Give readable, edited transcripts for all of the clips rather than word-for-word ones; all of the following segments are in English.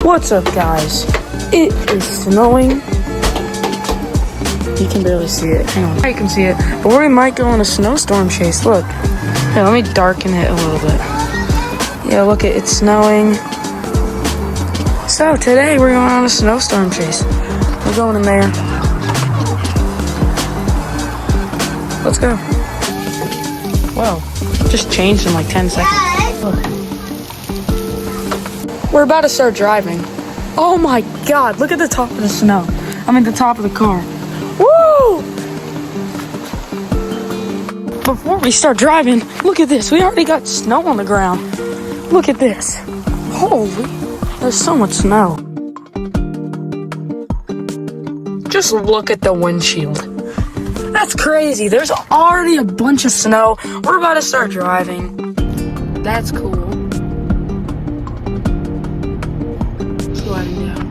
What's up, guys? It is snowing. You can barely see it. Hang on. You can see it. But we might go on a snowstorm chase. Look. Here, let me darken it a little bit. Yeah, look, it's snowing. So today we're going on a snowstorm chase. We're going in there. Let's go. Whoa. Just changed in like 10 seconds. Look. We're about to start driving. Oh my God, look at the top of the snow. I mean the top of the car. Woo! Before we start driving, look at this. We already got snow on the ground. Look at this. Holy, there's so much snow. Just look at the windshield. That's crazy. There's already a bunch of snow. We're about to start driving. That's cool. Sliding down.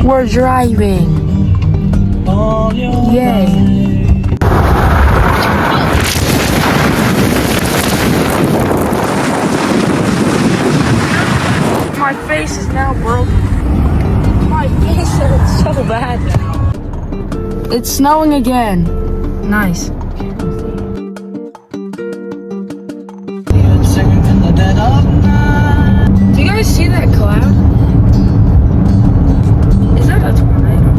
We're driving. Yay. My face is now broken. My face hurts so bad now. It's snowing again. Nice. Do you guys see that cloud? Is that a tornado?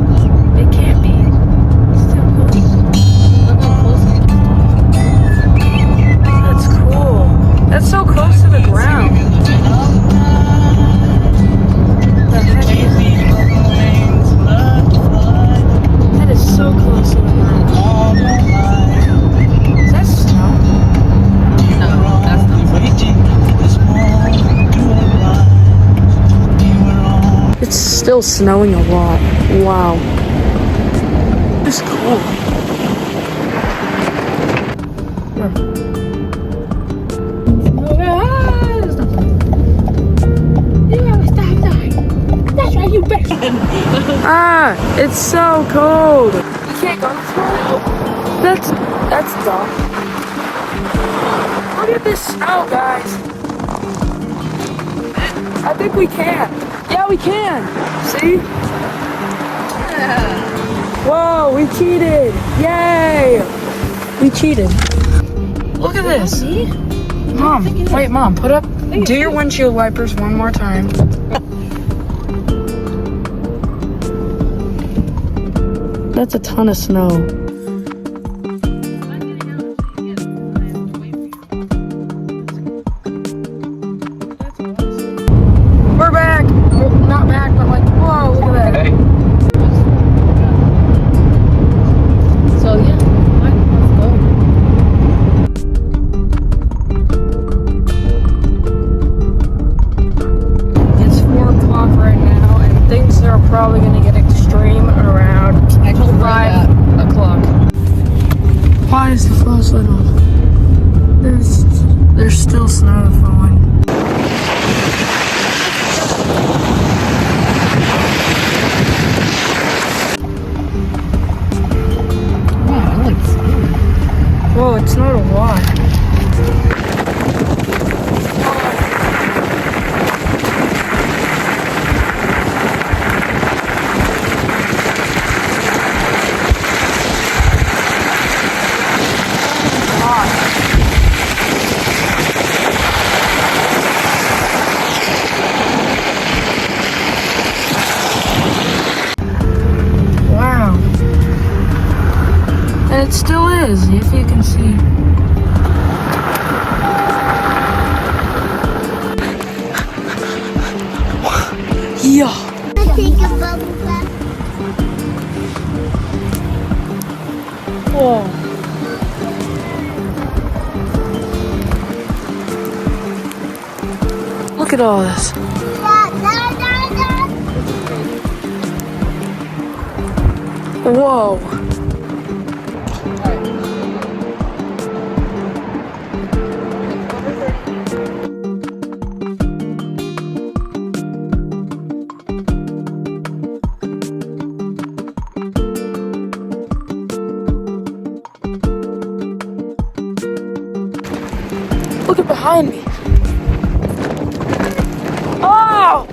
It can't be. It's too close. That's cool. That's so close to the ground. That is so close to the ground. Is that snow? No, that's not. It's still snowing a lot. Wow. It's cool. That's right, you bitch. It's so cold. You can't go to school. That's dumb. Look at this snow, guys. I think we can. Yeah, we can. See? Yeah. Whoa, we cheated. Yay. We cheated. Look at this. Mom, wait, Mom, put up. Do your windshield wipers one more time. That's a ton of snow. We're back. Well, not back, but like, whoa, look at that. Hey. So yeah, let's go. It's 4 o'clock right now, and things are probably gonna get extreme around 5 o'clock. Why is the flashlight on? There's still snow falling. Wow, I like snow. Whoa, it snowed a lot. And it still is, if you can see. Yeah. Take a bubble bath. Whoa. Look at all this. Whoa. look at behind me. Oh!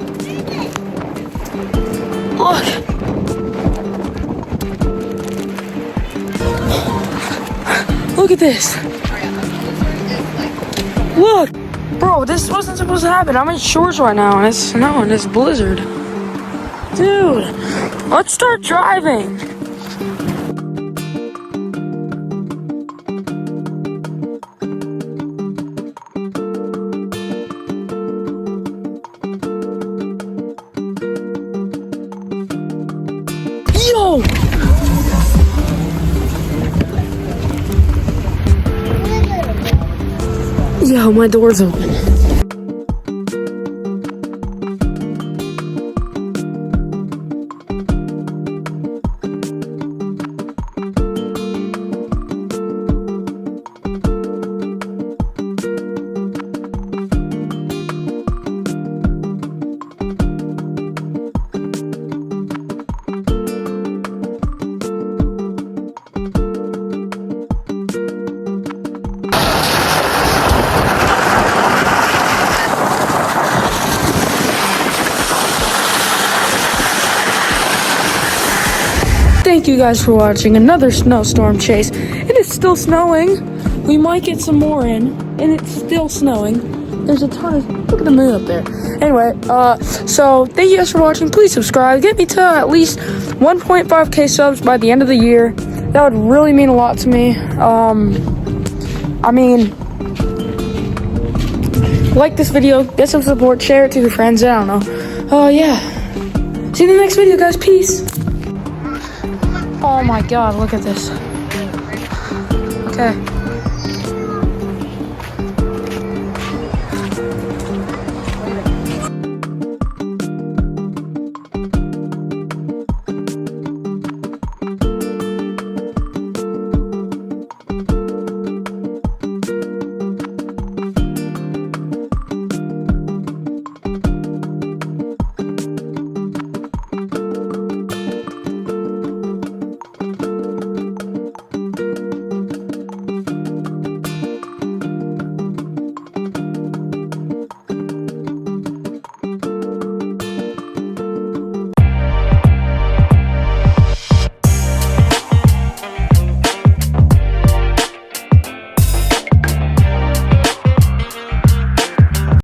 Look. Look at this. Look. Bro, this wasn't supposed to happen. I'm in shorts right now and it's snowing. It's blizzard. Dude, let's start driving. Yo! Yo, my door's open. Thank you guys for watching another snowstorm chase. It is still snowing. We might get some more in, and it's still snowing. There's a ton of, look at the moon up there. Anyway, so thank you guys for watching. Please subscribe. Get me to at least 1.5k subs by the end of the year. That would really mean a lot to me. I mean, like this video, get some support, share it to your friends. I don't know. Oh yeah. See you in the next video, guys. Peace. Oh my god, look at this. Okay.